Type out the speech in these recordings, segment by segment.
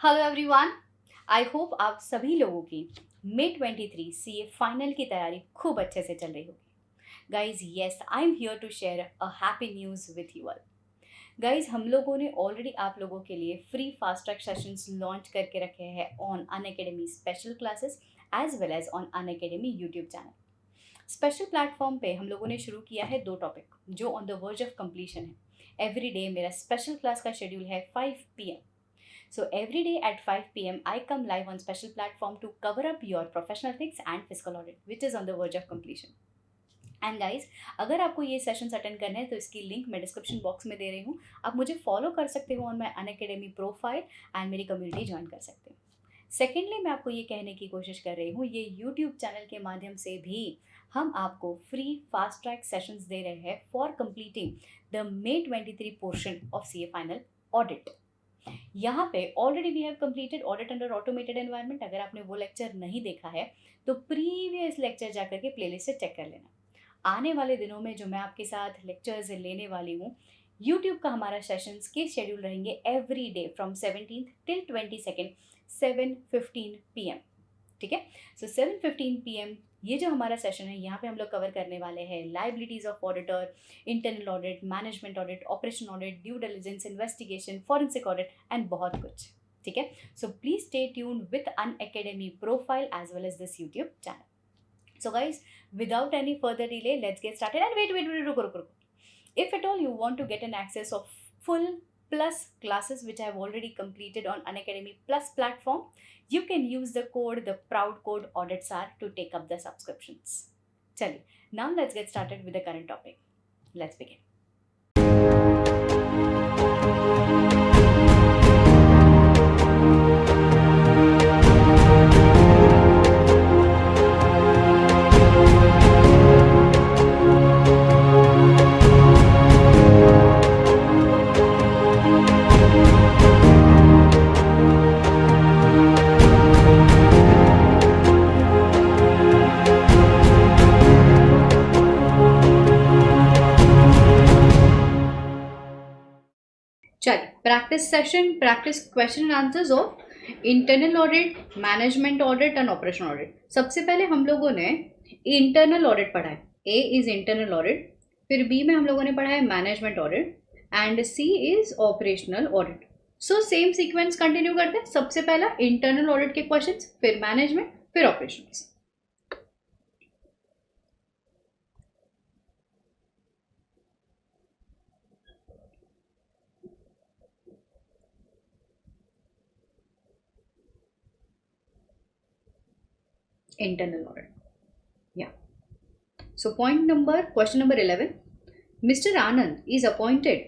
Hello everyone. I hope आप सभी लोगों की मे 23 सीए फाइनल की तैयारी खूब अच्छे से चल रही होगी। Guys yes, I am here to share a happy news with you all. Guys हम लोगों ने ऑलरेडी आप लोगों के लिए free fast track sessions launch करके रखे हैं on Unacademy special classes as well as on Unacademy YouTube channel. Special platform पे हम लोगों ने शुरू किया है दो टॉपिक जो on the verge of completion है। एवरी डे मेरा स्पेशल क्लास का शेड्यूल है 5 PM। So every day at 5 p.m. I come live on special platform to cover up your professional ethics and fiscal audit, which is on the verge of completion. And guys अगर आपको ये sessions attend करने हैं तो इसकी link मैं description box में दे रही हूँ। आप मुझे फॉलो कर सकते हो on my Unacademy profile and मेरी कम्युनिटी ज्वाइन कर सकते हो। सेकेंडली मैं आपको ये कहने की कोशिश कर रही हूँ, ये यूट्यूब चैनल के माध्यम से भी हम आपको फ्री फास्ट ट्रैक सेशंस दे रहे हैं for completing the May 23 portion of C A final audit. यहाँ पे already we have completed audit under automated environment. अगर आपने वो लेक्चर नहीं देखा है तो प्रीवियस लेक्चर जाकर के प्लेलिस्ट से चेक कर लेना। आने वाले दिनों में जो मैं आपके साथ लेक्चर्स लेने वाली हूँ, यूट्यूब का हमारा सेशंस के शेड्यूल रहेंगे every day from 17 till 22 7:15 PM। ठीक है, सो 7:15 PM ये जो हमारा सेशन है यहाँ पे हम लोग कवर करने वाले हैं liabilities of auditor, internal audit, management audit, operation audit, due diligence, investigation, forensic audit and बहुत कुछ। ठीक है, so please stay tuned with Unacademy profile as well as this YouTube channel. So guys, without any further delay, let's get started. And wait, रुको. If at all you want to get an access of full plus classes which I have already completed on Unacademy Plus platform, you can use the code, the proud code AuditSAR to take up the subscriptions. Chaliye, now let's get started with the current topic. Let's begin. चलिए, practice session, practice question and answers of internal audit, management audit and operation audit. सबसे पहले हम लोगों ने internal audit पढ़ा है। A is internal audit, फिर B में हम लोगों ने पढ़ा है management audit and C is operational audit. So same sequence continue करते हैं। सबसे पहला इंटरनल ऑडिट के क्वेश्चन, फिर मैनेजमेंट, फिर operation. Internal audit. Yeah. So question number 11. Mr. Anand is appointed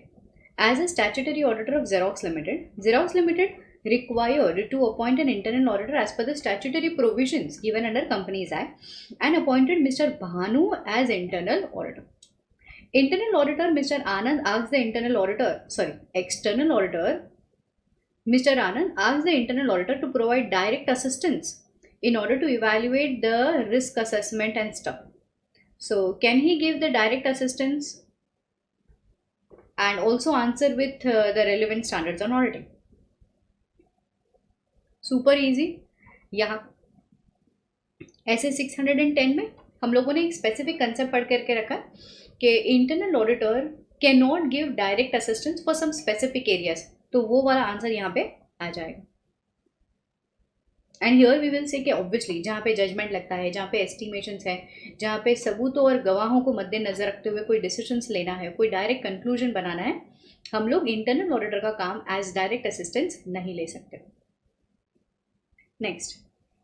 as a statutory auditor of Xerox Limited. Xerox Limited required to appoint an internal auditor as per the statutory provisions given under Companies Act and appointed Mr. Bhanu as internal auditor. Internal auditor Mr. Anand asked the external auditor Mr. Anand asked the internal auditor to provide direct assistance in order to evaluate the risk assessment and stuff. So can he give the direct assistance and also answer with the relevant standards on auditing? Super easy. यहाँ ऐसे 610 में हम लोगों ने एक specific concept पढ़ करके रखा कि internal auditor can not give direct assistance for some specific areas, तो वो वाला आंसर यहाँ पे आ जाएगा। And here we will say कि ऑब्वियसली जहाँ पे जजमेंट लगता है, जहाँ पे एस्टिमेशंस है, जहाँ पे सबूतों और गवाहों को मद्देनजर रखते हुए कोई डिसीजंस लेना है, कोई डायरेक्ट कंक्लूजन बनाना है, हम लोग इंटरनल ऑडिटर का काम एज डायरेक्ट असिस्टेंस नहीं ले सकते। Next,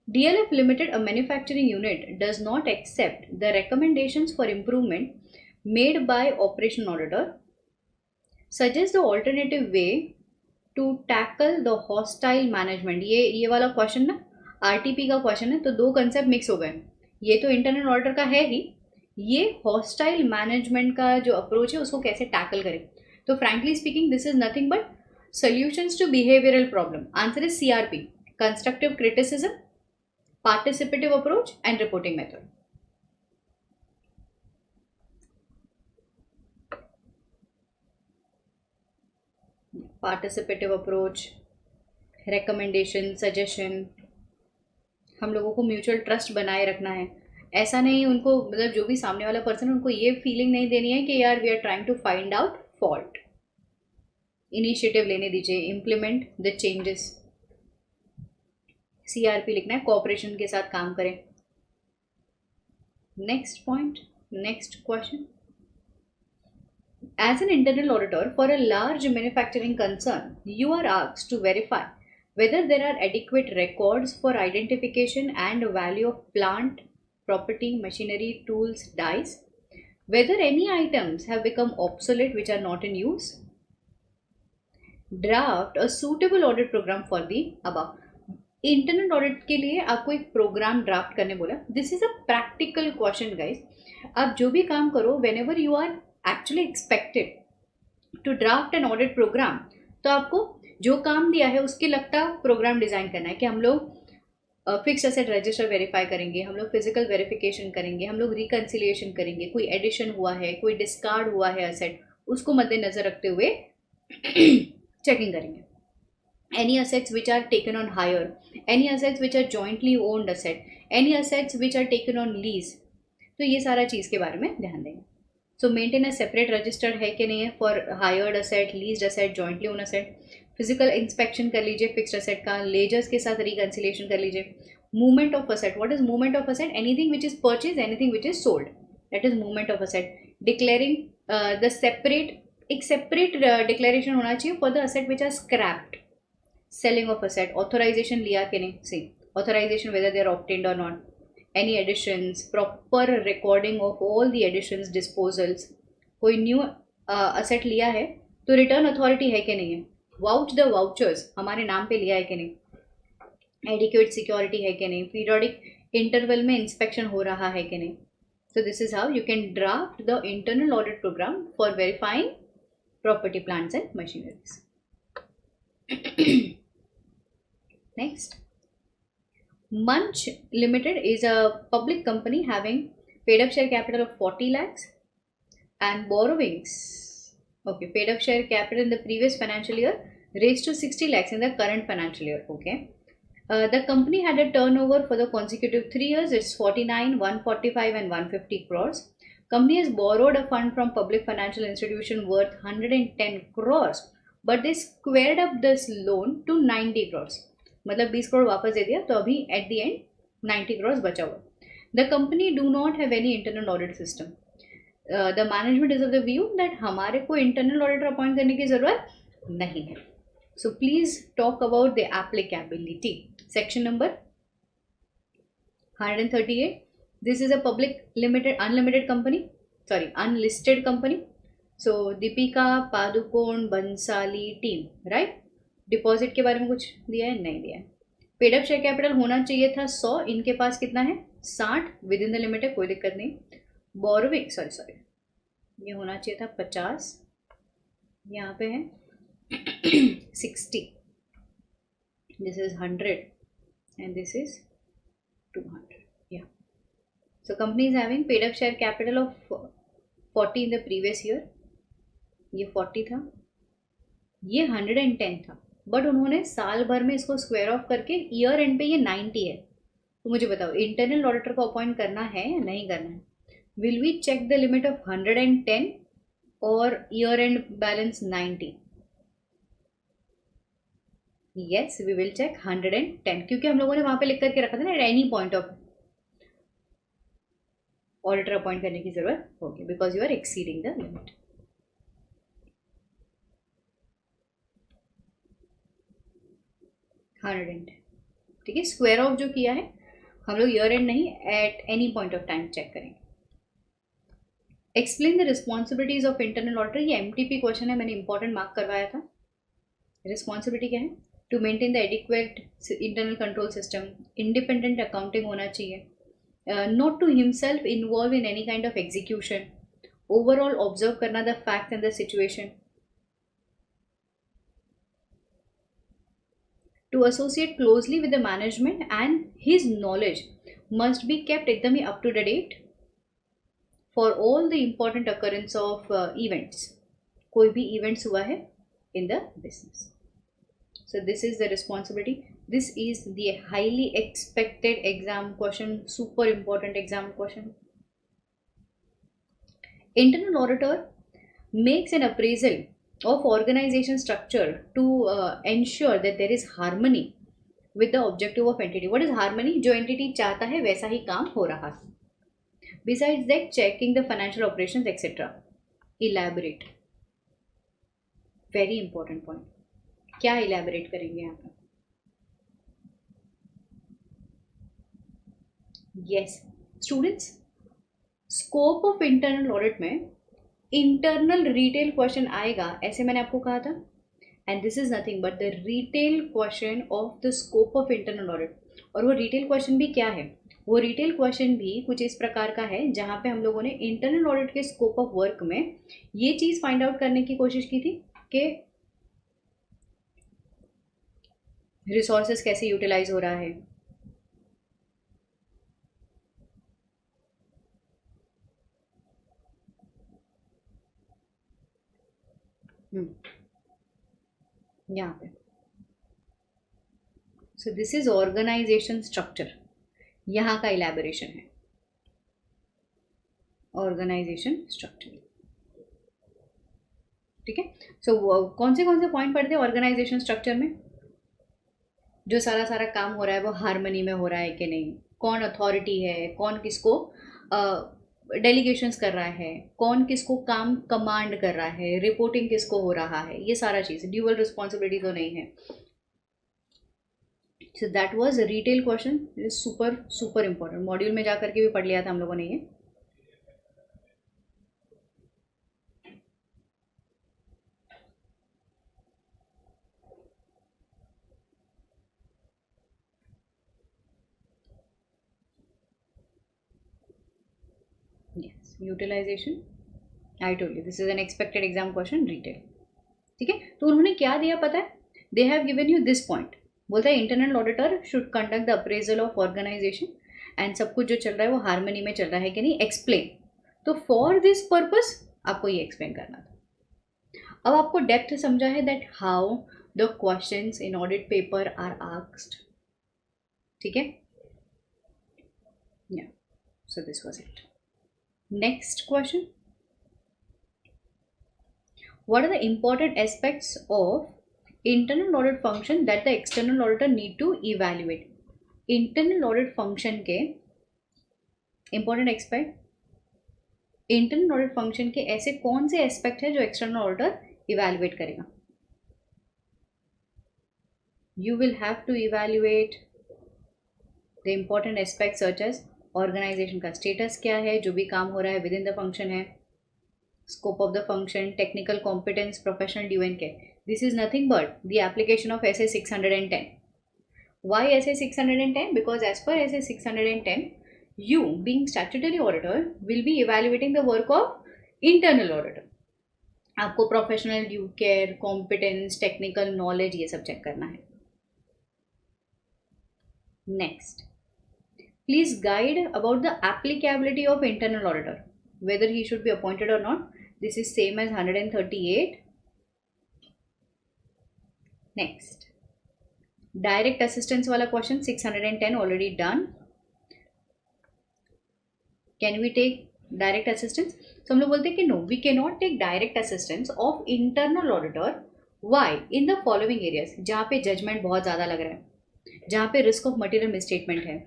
DLF Limited, a manufacturing unit, does not accept the recommendations for improvement made by operation auditor. Suggest the alternative way to tackle the hostile management. ये वाला question ना RTP का question है, तो दो कंसेप्ट मिक्स हो गए। ये तो इंटरनल ऑडिटर का है ही, ये हॉस्टाइल मैनेजमेंट का जो अप्रोच है उसको कैसे टैकल करें। तो frankly speaking this is nothing but solutions to behavioural problem. Answer is CRP, constructive criticism, participative approach and reporting method. participative approach, recommendation, suggestion, हम लोगों को म्यूचुअल ट्रस्ट बनाए रखना है। ऐसा नहीं उनको, मतलब जो भी सामने वाला पर्सन है उनको ये फीलिंग नहीं देनी है कि यार we are trying to find out fault. Initiative लेने दीजिए, इम्प्लीमेंट द चेंजेस। CRP लिखना है, कोऑपरेशन के साथ काम करें। Next point, next question. As an internal auditor for a large manufacturing concern, you are asked to verify whether there are adequate records for identification and value of plant, property, machinery, tools, dies, whether any items have become obsolete which are not in use, draft a suitable audit program for the above. Internal audit के लिए आपको एक program draft करने बोला। This is a practical question guys. आप जो भी काम करो, whenever you are actually expected to draft an audit program, तो आपको जो काम दिया है उसके लगता प्रोग्राम डिजाइन करना है कि हम लोग फिक्स एसेट रजिस्टर वेरीफाई करेंगे, हम लोग फिजिकल वेरिफिकेशन करेंगे, हम लोग रिकन्सिलिएशन करेंगे, कोई एडिशन हुआ है, कोई डिस्कार्ड हुआ है असेट, उसको मद्देनजर रखते हुए चेकिंग करेंगे। Any assets which are taken on hire, any assets which are jointly owned asset, any assets which are taken on lease, तो ये सारा चीज़ के बारे में ध्यान देंगे। सो मेंटेन अ सेपरेट रजिस्टर्ड है कि नहीं है for hired asset, leased asset, jointly own asset. Physical inspection कर लीजिए फिक्स्ड असेट का, लेजर्स के साथ रिकन्सिलेशन कर लीजिए। Movement of asset, what is movement of asset? Anything which is purchase, anything which is sold, that is movement of asset. Declaring the separate, एक separate declaration होना चाहिए for the asset which are scrapped. Selling of asset, authorization लिया कि नहीं, see authorization whether they are obtained or not. Any additions, proper recording of all the additions, disposals. कोई new asset लिया है तो return authority है कि नहीं है, वाउच द वाउचर्स हमारे नाम पे लिया है कि नहीं, एडिक्वेट सिक्योरिटी है कि नहीं, पीरियोडिक इंटरवल में इंस्पेक्शन हो रहा है कि नहीं। So this is how you can draft the internal audit program for verifying property, plants and machineries. Next, Munch Limited is a public company having paid up share capital of 40 lakhs and borrowings. Okay, paid up share capital in the previous financial year raised to 60 lakhs in the current financial year. Okay. The company had a turnover for the consecutive 3 years. It's 49, 145 and 150 crores. Company has borrowed a fund from public financial institution worth 110 crores, but they squared up this loan to 90 crores. मतलब 20 करोड़ वापस दे दिया, तो अभी at the end 90 crore बचा हुआ। The company do not have any internal audit system. The management is of the view that हमारे को internal auditor appoint करने की जरूरत नहीं है। So please talk about the applicability. Section number 138, this is a public limited unlimited company, sorry unlisted company. So Deepika Padukone Bhansali team, right. Deposit के बारे में कुछ दिया है? नहीं दिया है। पेड अप शेयर कैपिटल होना चाहिए था 100, इनके पास कितना है? 60, विद इन द लिमिट है, कोई दिक्कत नहीं। बोरोविंग सॉरी ये होना चाहिए था 50, यहाँ पे है 60, this is 100 and this is 200। या so company is having paid up share capital of 40 in the previous year, ये 40 था, ये 110 था, बट उन्होंने साल भर में इसको स्क्वायर ऑफ करके ईयर एंड पे ये 90 है। तो मुझे बताओ इंटरनल ऑडिटर को अपॉइंट करना है या नहीं करना है? Will we check the limit of 110 और year end balance 90? Yes, we will check 110, क्योंकि हम लोगों ने वहां पे लिख करके रखा था ना, at any point of auditor appoint करने की जरूरत होगी because you are exceeding the limit. ठीक है, स्क्वायर ऑफ जो किया है हम लोग ईयर एंड नहीं, at any point of time check करेंगे। Explain the responsibilities of internal auditor, ये एमटीपी क्वेश्चन है, मैंने इंपॉर्टेंट मार्क करवाया था। रिस्पॉन्सिबिलिटी क्या है? To maintain the adequate internal control system, independent accounting होना चाहिए, not to himself involve in any kind of execution, overall observe करना the fact and the situation, to associate closely with the management and his knowledge must be kept एकदम ही up to the date for all the important occurrence of events, कोई भी events हुआ है in the business. So this is the responsibility. This is the highly expected exam question, super important exam question. Internal auditor makes an appraisal of organization structure to ensure that there is harmony with the objective of entity. What is harmony? जो entity चाहता है वैसा ही काम हो रहा है. Besides that, checking the financial operations etc. Elaborate. Very important point. क्या elaborate करेंगे यहाँ पर? Yes, students. Scope of internal audit में इंटरनल रिटेल क्वेश्चन आएगा, ऐसे मैंने आपको कहा था. And this is nothing but the retail question of the scope of internal audit. और वो रिटेल क्वेश्चन भी क्या है? वो रिटेल क्वेश्चन भी कुछ इस प्रकार का है जहाँ पे हम लोगों ने इंटरनल ऑडिट के स्कोप ऑफ वर्क में ये चीज़ फाइंड आउट करने की कोशिश की थी कि रिसोर्सेज कैसे यूटिलाइज हो रहा है, यहाँ पे. So this is organisation structure. यहाँ का इलेबोरेशन है ऑर्गेनाइजेशन स्ट्रक्चर. ठीक है. सो कौन से पॉइंट पढ़ते हैं ऑर्गेनाइजेशन स्ट्रक्चर में? जो सारा काम हो रहा है वो हारमनी में हो रहा है कि नहीं, कौन अथॉरिटी है, कौन किसको डेलीगेशंस कर रहा है, कौन किसको काम कमांड कर रहा है, रिपोर्टिंग किसको हो रहा है, ये सारा चीज़. ड्यूअल रिस्पॉन्सिबिलिटी तो नहीं है. So that was retail question. Super important. Module में जा करके भी पढ़ लिया था हम लोगों ने ये. yes, utilization. I told you this is an expected exam question. Retail. ठीक है. तो उन्होंने क्या दिया पता है? They have given you this point. बोलता है internal auditor should conduct the appraisal of organisation and सब कुछ जो चल रहा है वो हारमनी में चल रहा है कि नहीं, एक्सप्लेन. तो फॉर दिस पर्पस आपको ये एक्सप्लेन करना था. अब आपको डेप्थ समझा है that how the questions in audit paper are asked. ठीक है. या so this was it. Next question. What are the important aspects of internal audit function that the external auditor need to evaluate? Internal audit function के important aspect, internal audit function के ऐसे कौन से aspect है जो external auditor evaluate करेगा? You will have to evaluate the important aspects such as organization का status क्या है, जो भी काम हो रहा है within the function है, scope of the function, technical competence, professional due and care. This is nothing but the application of SA 610. Why SA 610? Because as per SA 610, you being statutory auditor will be evaluating the work of internal auditor. आपको professional due care, competence, technical knowledge ये सब check करना है. Next, please guide about the applicability of internal auditor, whether he should be appointed or not. This is same as 138. Next, direct assistance वाला question 610 already done. Can we take direct assistance? So हम लोग बोलते हैं कि no, we cannot take direct assistance of internal auditor. Why? In the following areas. जहाँ पे judgment बहुत ज़्यादा लग रहा है, जहाँ पे risk of material misstatement है,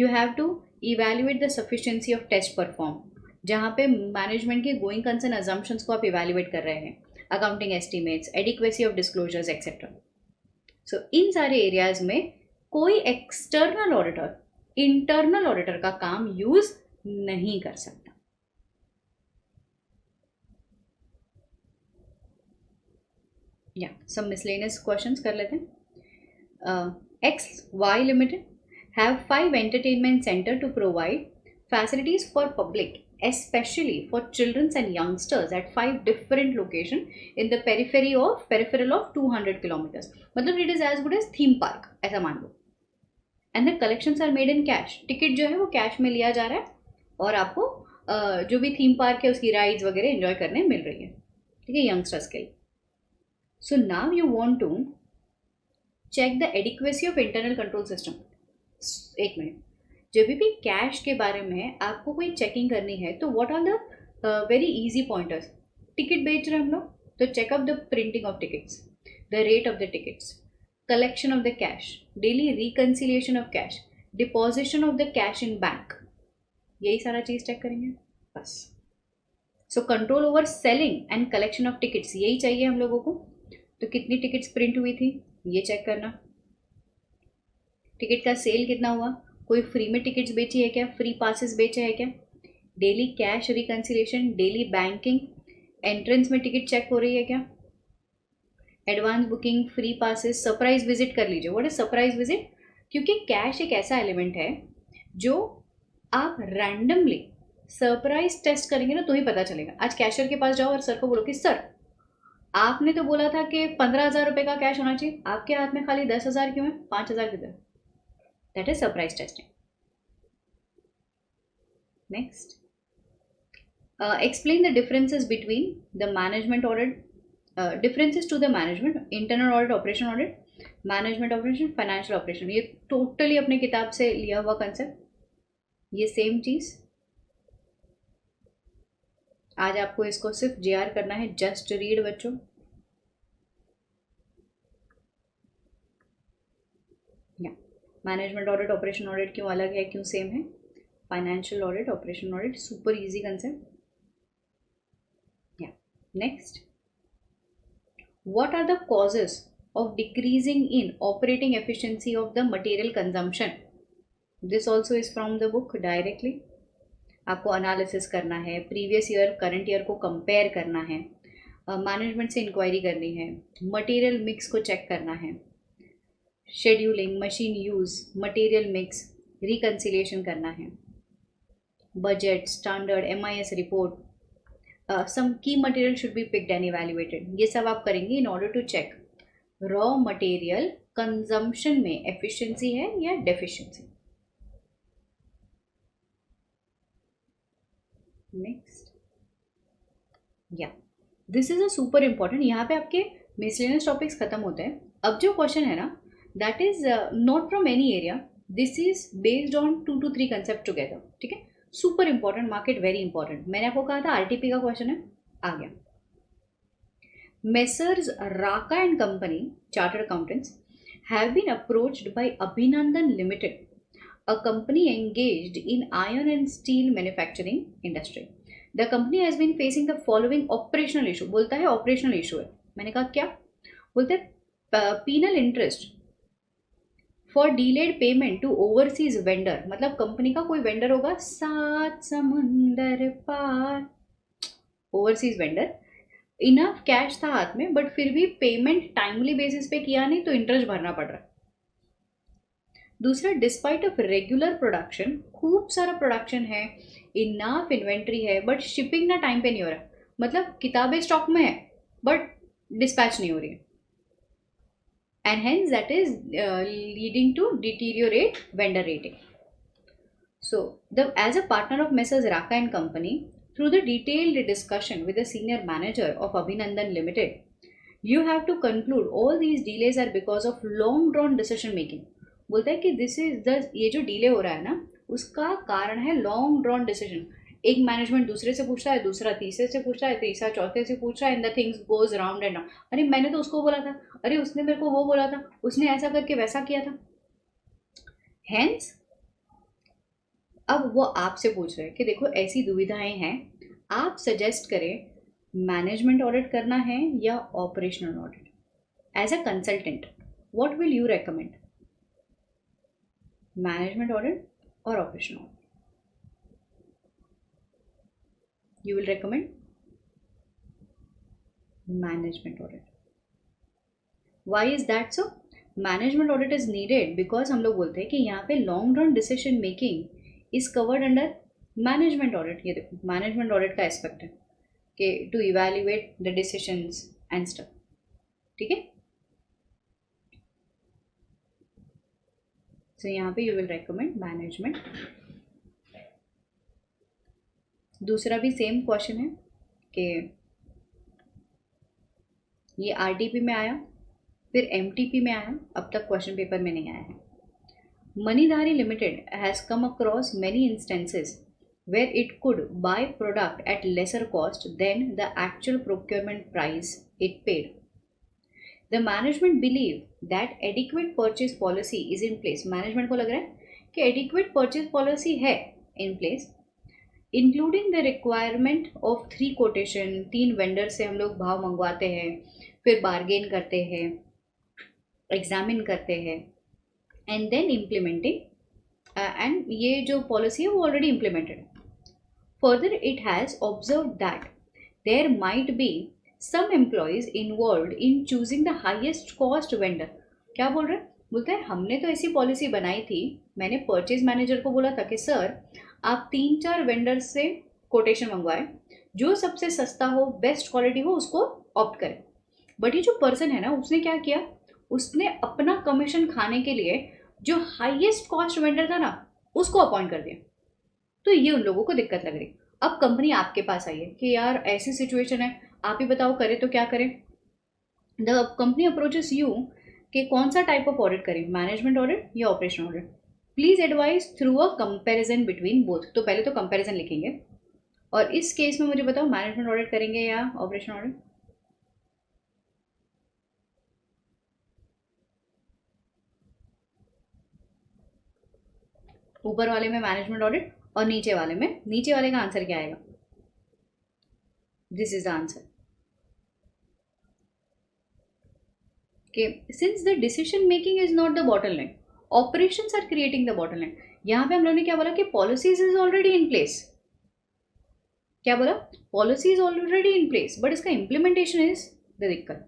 you have to evaluate the sufficiency of test performed. जहाँ पे मैनेजमेंट के गोइंग कंसर्न अजम्पशंस को आप इवेल्युएट कर रहे हैं, accounting estimates, adequacy of disclosures etcetera. So इन सारे एरियाज में कोई एक्सटर्नल ऑडिटर इंटरनल ऑडिटर का काम यूज नहीं कर सकता. या सब मिसलेनियस क्वेश्चंस कर लेते हैं. X Y limited have 5 entertainment centre to provide facilities for public, especially for children and youngsters at 5 different locations in the peripheral of 200 kilometers. मतलब it is as good as theme park, ऐसा मान लो. And the collections are made in cash. Ticket जो है वो cash में लिया जा रहा है और आपको जो भी थीम पार्क है उसकी राइड्स वगैरह एंजॉय करने मिल रही है. ठीक है, यंगस्टर्स के लिए. So now you want to check the adequacy of internal control system. एक मिनट, जब भी कैश के बारे में आपको कोई चेकिंग करनी है तो what are the very easy pointers. Ticket बेच रहे हैं हम लोग तो check up the printing of tickets, the rate of the tickets, collection of the cash, daily reconciliation of cash, deposition of the cash in bank, यही सारा चीज check करेंगे बस। So control over selling and collection of tickets, यही चाहिए हम लोगों को। तो कितनी टिकट्स प्रिंट हुई थी ये चेक करना, टिकट का सेल कितना हुआ, कोई फ्री में टिकट्स बेची है क्या, फ्री पासेस बेचे हैं क्या, daily cash reconciliation, daily banking, entrance में टिकट चेक हो रही है क्या, advance booking, free passes, surprise visit कर लीजिए। व्हाट इज सरप्राइज विजिट, क्योंकि कैश एक ऐसा एलिमेंट है जो आप रैंडमली सरप्राइज टेस्ट करेंगे ना तो ही पता चलेगा। आज कैशियर के पास जाओ और सर को बोलो कि सर आपने तो बोला था कि 15,000 रुपये का कैश होना चाहिए, आपके हाथ में खाली 10,000 क्यों है, 5,000 किधर। That is surprise testing. Next, explain the differences between the management audit, differences to the management, internal audit, operation audit, management operation, financial operation। ये टोटली अपने किताब से लिया हुआ कंसेप्ट, ये सेम चीज। आज आपको इसको सिर्फ JR करना है, जस्ट रीड बच्चों। या मैनेजमेंट ऑडिट ऑपरेशन ऑडिट क्यों अलग है, क्यों सेम है, financial audit operation audit, super easy concept. Next, what are the causes of decreasing in operating efficiency of the material consumption? This also is from the book directly. आपको analysis करना है, previous year current year को compare करना है, management से inquiry करनी है, material mix को चेक करना है, scheduling, machine use, material mix, reconciliation करना है, budget, standard, MIS report, some key material should be picked and evaluated। ये सब आप करेंगे in order to check raw material consumption में एफिशिएंसी है या डेफिशिएंसी। नेक्स्ट, या this is a super important. यहाँ पे आपके मिसलेनियस टॉपिक्स खत्म होते हैं। अब जो क्वेश्चन है ना that is not from any area, this is based on 2 to 3 concept together. ठीक है, super important, market very important. मैंने आपको कहा था RTP का क्वेश्चन है, आ गया। Messrs Raka and company chartered accountants have been approached by Abhinandan limited, a company engaged in iron and steel manufacturing industry. The company has been facing the following operational issue। बोलता है operational issue है, मैंने कहा क्या, बोलते हैं penal interest for delayed payment to overseas vendor। मतलब company का कोई वेंडर होगा 7 समुंदर पार, ओवरसीज वेंडर, इनफ कैश था हाथ में बट फिर भी पेमेंट टाइमली बेसिस पे किया नहीं तो इंटरेस्ट भरना पड़ रहा। दूसरा, डिस्पाइट ऑफ रेगुलर प्रोडक्शन, खूब सारा प्रोडक्शन है, इनफ इन्वेंट्री है बट शिपिंग ना टाइम पे नहीं हो रहा, मतलब किताबें स्टॉक में है बट डिस्पैच नहीं हो रही है, and hence that is leading to deteriorate vendor rating. So as a partner of Messrs Raka and Company, through the detailed discussion with the senior manager of Abhinandan Limited, you have to conclude all these delays are because of long drawn decision making। बोलता है कि this is the, ये जो delay हो रहा है ना उसका कारण है लॉन्ग ड्रॉन डिसीजन। एक मैनेजमेंट दूसरे से पूछता है, दूसरा तीसरे से पूछता है, तीसरा चौथे से पूछ रहा है, and the things goes round and round. अरे मैंने तो उसको बोला था, अरे उसने मेरे को वो बोला था, उसने ऐसा करके वैसा किया था। हेंस अब वो आपसे पूछ रहे हैं कि देखो ऐसी दुविधाएं हैं, आप सजेस्ट करें मैनेजमेंट ऑडिट करना है या operational audit. As a consultant what will you recommend, management audit और operational audit? You will recommend management audit. Why is that so? Management audit is needed because हम लोग बोलते हैं कि यहाँ पे long run decision making is covered under management audit। ये देखो management audit का aspect है कि to evaluate the decisions and stuff। ठीक है, so यहाँ पे you will recommend management। दूसरा भी सेम क्वेश्चन है कि ये RTP में आया, फिर MTP में आया, अब तक क्वेश्चन पेपर में नहीं आया है. Manidhari Limited has come across many instances where it could buy product at lesser cost than the actual procurement price it paid. The management believe that adequate purchase policy is in place. Management को लग रहा है कि adequate purchase policy है in place, including the requirement of 3 quotation. 3 vendor से हम लोग भाव मंगवाते हैं, फिर बार्गेन करते हैं, एग्जामिन करते हैं, एंड देन इम्प्लीमेंटिंग. एंड ये जो पॉलिसी है वो already implemented. Further it has observe that there might be some employees involve in choosing the highest cost vendor. क्या बोल रहे हैं? बोलते हैं हमने तो ऐसी पॉलिसी बनाई थी, मैंने परचेज मैनेजर को बोला था कि सर आप 3-4 वेंडर से कोटेशन मंगवाए, जो सबसे सस्ता हो, बेस्ट क्वालिटी हो, उसको ऑप्ट करें. बट ये जो पर्सन है ना, उसने क्या किया, उसने अपना कमीशन खाने के लिए जो हाईएस्ट कॉस्ट वेंडर था ना, उसको अपॉइंट कर दिया. तो ये उन लोगों को दिक्कत लग रही. अब कंपनी आपके पास आई है कि यार ऐसी सिचुएशन है, आप ही बताओ करें तो क्या करें. द कंपनी अप्रोचेस यू कि कौन सा टाइप ऑफ ऑडिट करें, मैनेजमेंट ऑडिट या operation audit. Please advise through a comparison between both. तो पहले तो कंपैरिजन लिखेंगे, और इस केस में मुझे बताओ मैनेजमेंट ऑडिट करेंगे या ऑपरेशन ऑडिट. ऊपर वाले में मैनेजमेंट ऑडिट और नीचे वाले में, नीचे वाले का आंसर क्या आएगा? This is the answer. कि since the decision making is not the bottleneck, operations are creating the bottleneck. यहाँ पे हम लोगों ने क्या बोला कि policies is already in place. क्या बोला? Policy is already in place, but इसका इम्प्लीमेंटेशन इज द दिक्कत.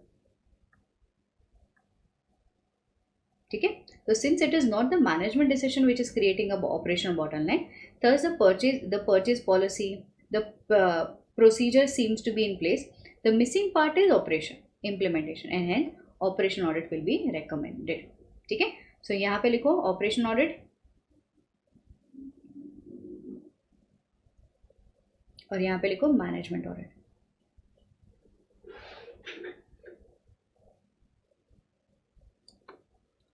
ठीक है. तो since it is not the management decision which is creating a operational bottleneck, thus the purchase policy, the procedure seems to be in place. The missing part is operation implementation, and hence operation audit will be recommended. ठीक है. सो यहाँ पे लिखो operation audit, और यहाँ पे लिखो management audit.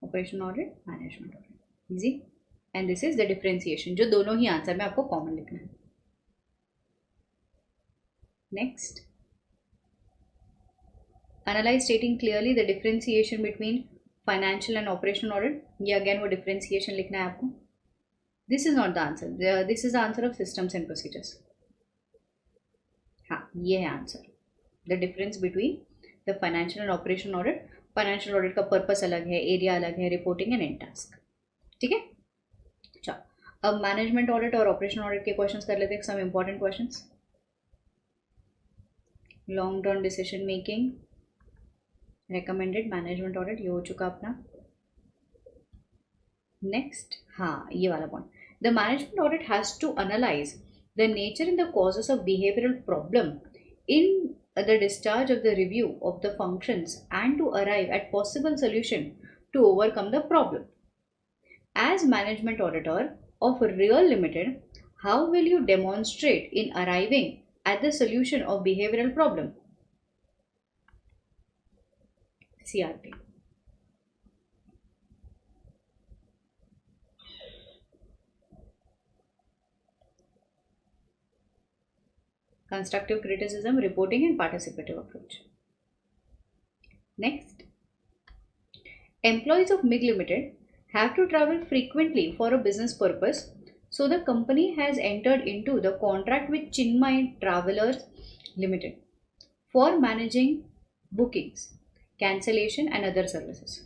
Operation audit, management audit, easy. And this is the differentiation, जो दोनों ही आंसर में आपको कॉमन लिखना है. Next, analyse स्टेटिंग clearly the differentiation between financial and operational audit. ये अगेन वो डिफरेंशिएशन लिखना है आपको. This is not the answer, this is the answer of systems and procedures. हाँ, ये है answer. The difference between the financial and operational audit. Financial audit का purpose अलग है, एरिया अलग है, रिपोर्टिंग एंड एंड टास्क. ठीक है. चलो, अब मैनेजमेंट ऑडिट और ऑपरेशनल ऑडिट के क्वेश्चंस कर लेते हैं. Some important questions. Long term decision making, recommended management audit, ये हो चुका अपना. नेक्स्ट, हाँ ये वाला point. The management audit has to analyse the nature and the causes of behavioural problem in the discharge of the review of the functions and to arrive at possible solution to overcome the problem. As management auditor of Real Limited, how will you demonstrate in arriving at the solution of behavioral problem? CRT. Constructive criticism, reporting and participative approach. Next, employees of MIG Limited have to travel frequently for a business purpose, so the company has entered into the contract with Chinmay Travelers Limited for managing bookings, cancellation and other services.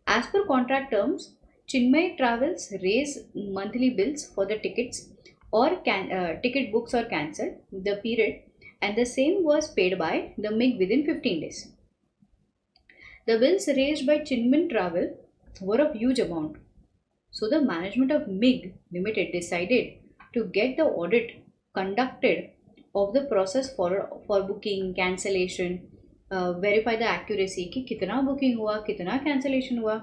As per contract terms, Chinmay Travels raise monthly bills for the tickets or ticket books or cancelled the period, and the same was paid by the MIG within 15 days. The bills raised by Chinmay Travel were of huge amount, so the management of MIG Limited decided to get the audit conducted of the process for booking, cancellation, verify the accuracy कि कितना booking हुआ, कितना cancellation हुआ,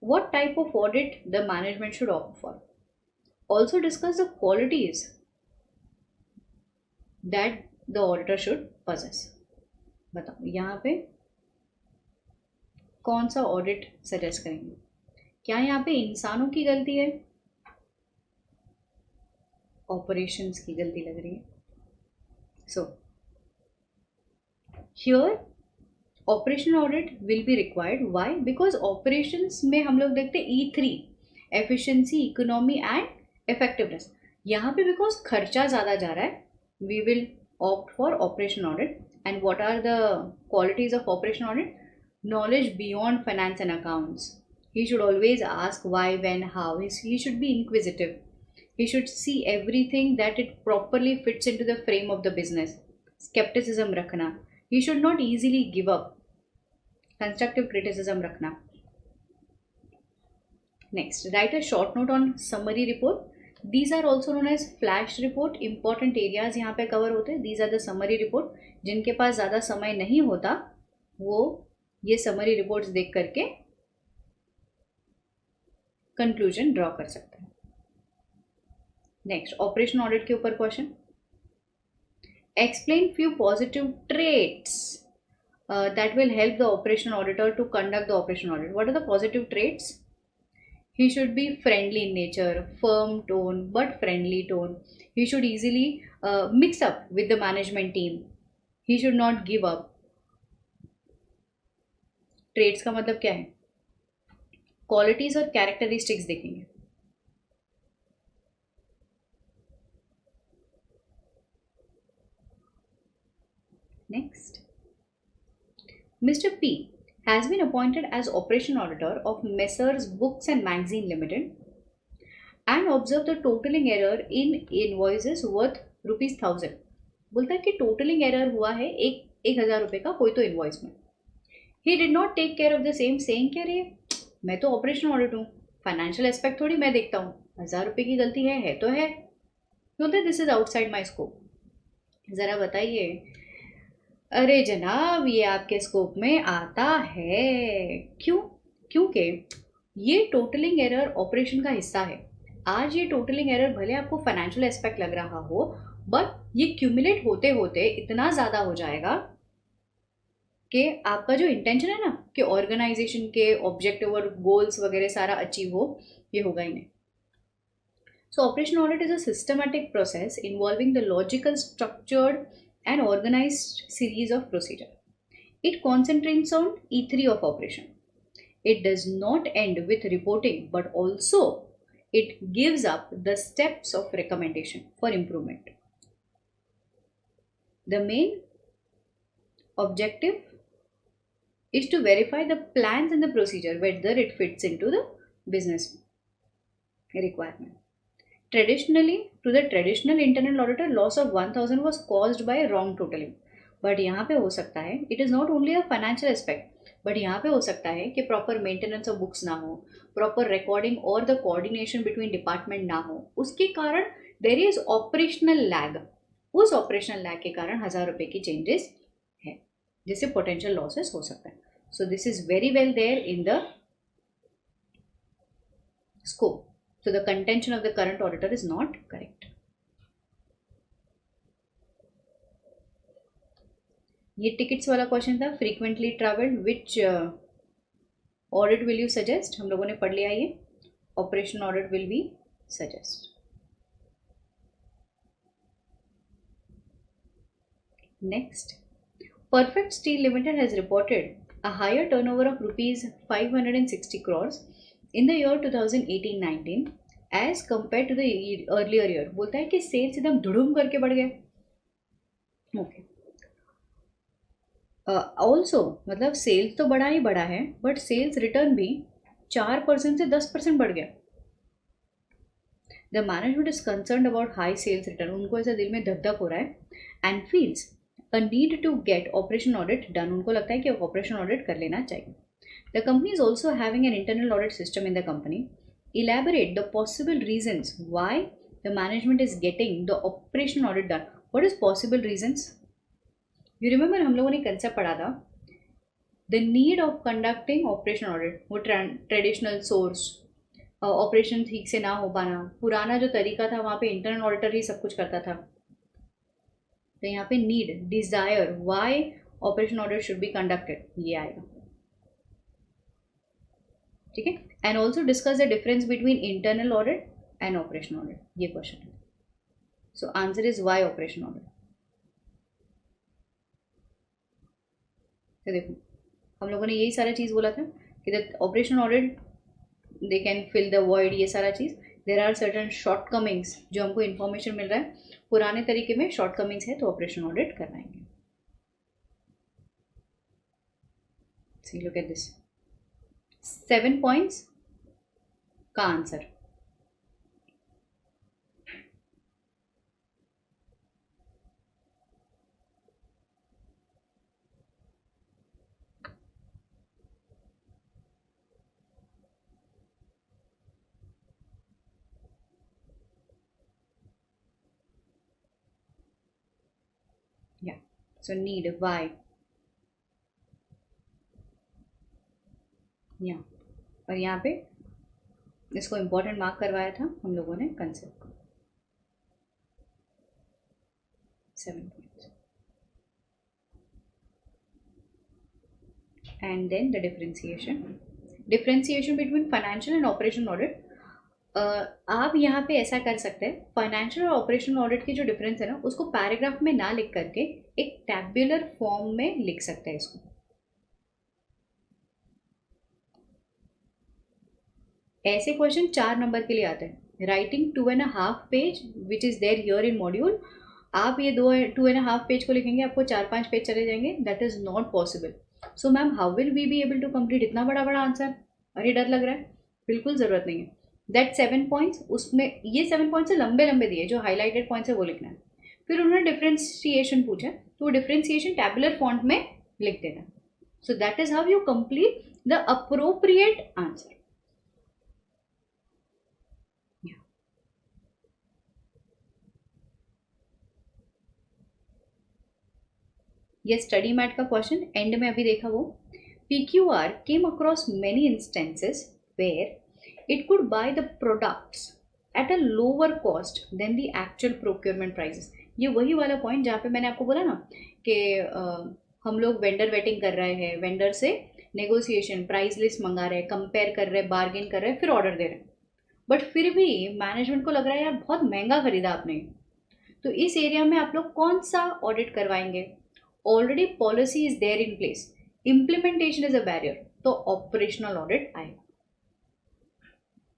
what type of audit the management should opt for. Also discuss the qualities that the auditor should possess. बताओ यहाँ पे कौन सा ऑडिट सजेस्ट करेंगे? क्या यहाँ पे इंसानों की गलती है? ऑपरेशंस की गलती लग रही है. So here operation audit will be required. Why? Because operations में हम लोग देखते E3, efficiency, economy and effectiveness. यहाँ पे बिकॉज खर्चा ज़्यादा जा रहा है, we will opt for operation audit. And what are the qualities of operation audit? Knowledge beyond finance and accounts. He should always ask why, when, how. He should be inquisitive. He should see everything that it properly fits into the frame of the business. Skepticism रखना. He should not easily give up. Constructive criticism रखना. Next, write a short note on summary report. These are also known as flash report. Important areas यहाँ पे cover होते हैं. These are the summary report. जिनके पास ज़्यादा समय नहीं होता वो ये summary reports देख करके conclusion draw कर सकते हैं. Next, operation audit के ऊपर question. Explain few positive traits that will help the operation auditor to conduct the operation audit. What are the positive traits? He should be friendly in nature, firm tone, but friendly tone. He should easily mix up with the management team. He should not give up. Traits का मतलब क्या है? Qualities और characteristics देखेंगे. Next, Mr. P has been appointed as operation auditor of Messrs Books and Magazine Limited and observe the totaling error in invoices worth ₹1000. बोलता है कि totalling error हुआ है 1000 रुपये का कोई तो इन्वॉइस में. He did not take care of the same, saying कि अरे मैं तो ऑपरेशन ऑडिट हूँ, फाइनेंशियल एस्पेक्ट थोड़ी मैं देखता हूँ, 1000 रुपये की गलती है तो है. बोलते this is outside my scope. ज़रा बताइए. अरे जनाब ये आपके स्कोप में आता है. क्यों? क्योंकि ये टोटलिंग एरर ऑपरेशन का हिस्सा है. आज ये टोटलिंग एरर भले आपको फाइनेंशियल एस्पेक्ट लग रहा हो, बट ये क्यूमुलेट होते होते इतना ज़्यादा हो जाएगा कि आपका जो इंटेंशन है ना कि ऑर्गेनाइजेशन के ऑब्जेक्टिव और गोल्स वगैरह सारा अचीव हो, ये होगा ही नहीं. सो operation audit is a systematic process involving the logical, structured and organized series of procedure. It concentrates on E3 of operation. It does not end with reporting, but also it gives up the steps of recommendation for improvement. The main objective is to verify the plans and the procedure whether it fits into the business requirement. Traditionally, to the traditional internal auditor, loss of 1000 was caused by wrong totaling. But यहाँ पे हो सकता है, it is not only a financial aspect, but यहाँ पे हो सकता है कि प्रॉपर मेंटेनेंस ऑफ बुक्स ना हो, प्रॉपर रिकॉर्डिंग और द कोऑर्डिनेशन बिटवीन डिपार्टमेंट ना हो. उसके कारण देर इज ऑपरेशनल लैग. उस ऑपरेशनल लैग के कारण 1000 रुपये की चेंजेस है जिससे पोटेंशियल लॉसेस हो सकता है. So this is very well there in the scope. So the contention of the current auditor is not correct. ये टिकट्स वाला क्वेश्चन था. Frequently travelled, which audit will you suggest? हम लोगों ने पढ़ लिया ये. Operation audit will be suggest. Next, perfect steel limited has reported a higher turnover of ₹560 crores in the year 2018-19 as compared to the earlier year. बोलता है कि sales एकदम धुड़ुम करके बढ़ गए. ओके. ऑल्सो मतलब सेल्स तो बढ़ा ही बढ़ा है, बट सेल्स रिटर्न भी 4% से 10% बढ़ गया. The management is concern about high sales return. उनको ऐसा दिल में धक धक हो रहा है. And feels a need to get operation audit done. उनको लगता है कि ऑपरेशन ऑडिट कर लेना चाहिए. The company is also having an internal audit system in the company. Elaborate the possible reasons why the management is getting the operation audit done. What is possible reasons? You remember हम लोगों ने concept पढ़ा था, the need of conducting operation audit. वो traditional source operation ठीक से ना हो पाना, पुराना जो तरीका था वहाँ पे इंटरनल ऑडिटर ही सब कुछ करता था. तो यहाँ पे need, desire, why operation audit should be conducted, ये आएगा. ठीक है. And also discuss the difference between internal audit and operation audit. ये क्वेश्चन है. So answer is why operation audit. तो देखो हम लोगों ने यही सारा चीज़ बोला था कि the operation audit they can fill the void, ये सारा चीज़. There are certain shortcomings जो हमको इन्फॉर्मेशन मिल रहा है पुराने तरीके में शॉर्ट कमिंग्स है, तो ऑपरेशन ऑडिट करवाएंगे. See look at this 7 points का आंसर. या सो नीड वाई. यहाँ और यहाँ पे इसको इम्पोर्टेंट मार्क करवाया था हम लोगों ने कंसेप्ट को. 7 points. And then the differentiation between financial and operational audit. आप यहाँ पे ऐसा कर सकते हैं, फाइनेंशियल और ऑपरेशनल ऑडिट की जो डिफरेंस है ना उसको पैराग्राफ में ना लिख करके एक टैब्यूलर फॉर्म में लिख सकते हैं इसको. ऐसे क्वेश्चन 4 नंबर के लिए आते हैं. Writing 2.5 page which is there here in module. आप ये 2.5 पेज को लिखेंगे आपको 4-5 पेज चले जाएंगे. That is not possible. So ma'am how will we be able to complete इतना बड़ा बड़ा आंसर. अरे डर लग रहा है. बिल्कुल ज़रूरत नहीं है. दैट 7 पॉइंट्स, उसमें ये 7 पॉइंट्स लंबे लंबे दिए, जो हाईलाइटेड पॉइंट्स है वो लिखना है. फिर उन्होंने डिफ्रेंसिएशन पूछा तो वो डिफ्रेंसिएशन टैबुलर फॉन्ट में लिख देना. So that is how you complete the appropriate answer. ये स्टडी मैट का क्वेश्चन एंड में अभी देखा वो. PQR came across many instances where it could buy the products at a lower cost than the actual procurement prices. ये वही वाला point जहाँ पे मैंने आपको बोला ना कि हम लोग वेंडर वेटिंग कर रहे हैं, वेंडर से नेगोशिएशन, प्राइस लिस्ट मंगा रहे हैं, कंपेयर कर रहे हैं, बार्गेन कर रहे हैं, फिर ऑर्डर दे रहे हैं. बट फिर भी मैनेजमेंट को लग रहा है यार बहुत महंगा खरीदा आपने. तो इस एरिया में आप लोग कौन सा ऑडिट करवाएंगे. Already policy is there in place, implementation is a barrier, तो ऑपरेशनल ऑडिट आएगा.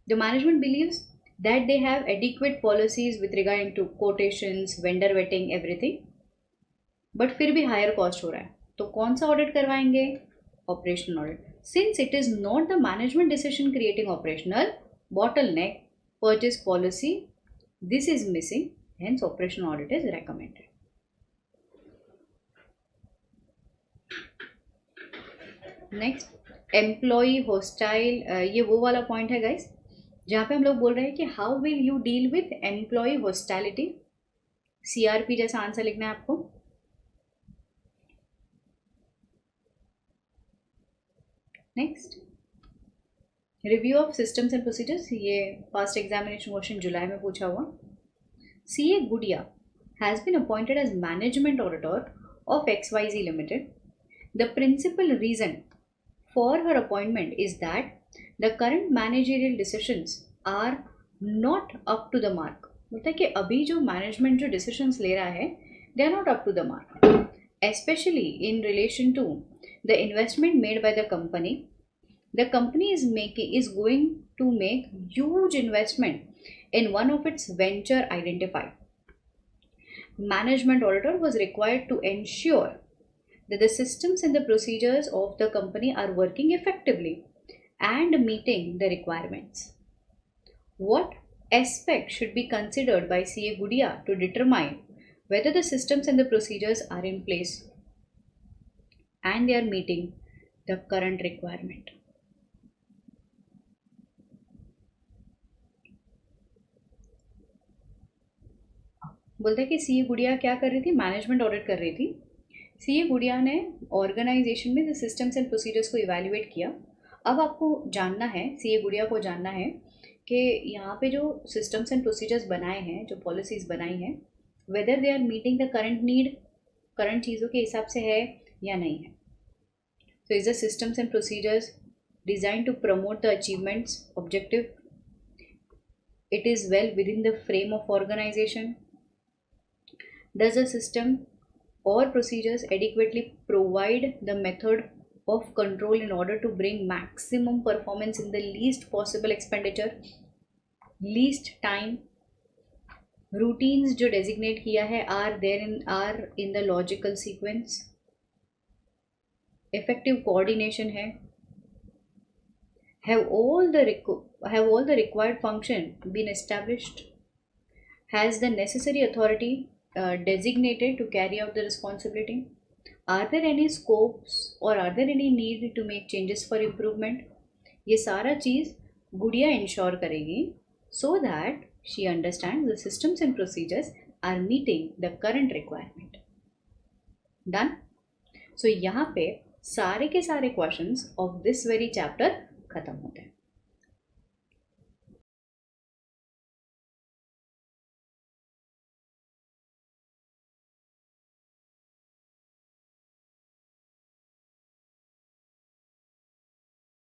The management believes that they have adequate policies with regarding to quotations, vendor vetting, everything, but फिर भी हायर कॉस्ट हो रहा है, तो कौन सा ऑडिट करवाएंगे. Operational audit. Since it is not the management decision creating operational bottleneck purchase policy, this is missing, hence operational audit is recommended. Next employee hostile. ये वो वाला पॉइंट है गाइस जहाँ पे हम लोग बोल रहे हैं कि how will you deal with employee hostility. CRP जैसा आंसर लिखना है आपको. Next review of systems and procedures. ये पास्ट एग्जामिनेशन क्वेश्चन जुलाई में पूछा हुआ. CA Gudiya has been appointed as management auditor of XYZ limited. The principal reason for her appointment is that the current managerial decisions are not up to the mark. बोलता है कि अभी जो management जो डिसीजंस ले रहा है they are not up to the mark, especially in relation to the investment made by the company. The company is going to make huge investment in one of its venture identified. Management auditor was required to ensure that the systems and the procedures of the company are working effectively and meeting the requirements. What aspect should be considered by CA Gudia to determine whether the systems and the procedures are in place and they are meeting the current requirement? बोलते हैं कि CA गुड़िया क्या कर रही थी, management audit कर रही थी. CA गुड़िया ने ऑर्गेनाइजेशन में जो सिस्टम्स एंड प्रोसीजर्स को इवैल्यूएट किया. अब आपको जानना है, CA गुड़िया को जानना है कि यहाँ पे जो सिस्टम्स एंड प्रोसीजर्स बनाए हैं, जो पॉलिसीज़ बनाई हैं, whether they are meeting the current need, current चीज़ों के हिसाब से है या नहीं है. तो is the systems and procedures designed to promote the achievements objective. It is well within the frame of organization. Does the system or procedures adequately provide the method of control in order to bring maximum performance in the least possible expenditure, least time? Routines जो designate किया है are in the logical sequence. Effective coordination है. Have all the required function been established? Has the necessary authority designated to carry out the responsibility? Are there any scopes or are there any need to make changes for improvement? ये सारा चीज गुड़िया ensure करेगी so that she understands the systems and procedures are meeting the current requirement. Done? So यहाँ पे सारे के सारे questions of this very chapter खत्म होते हैं.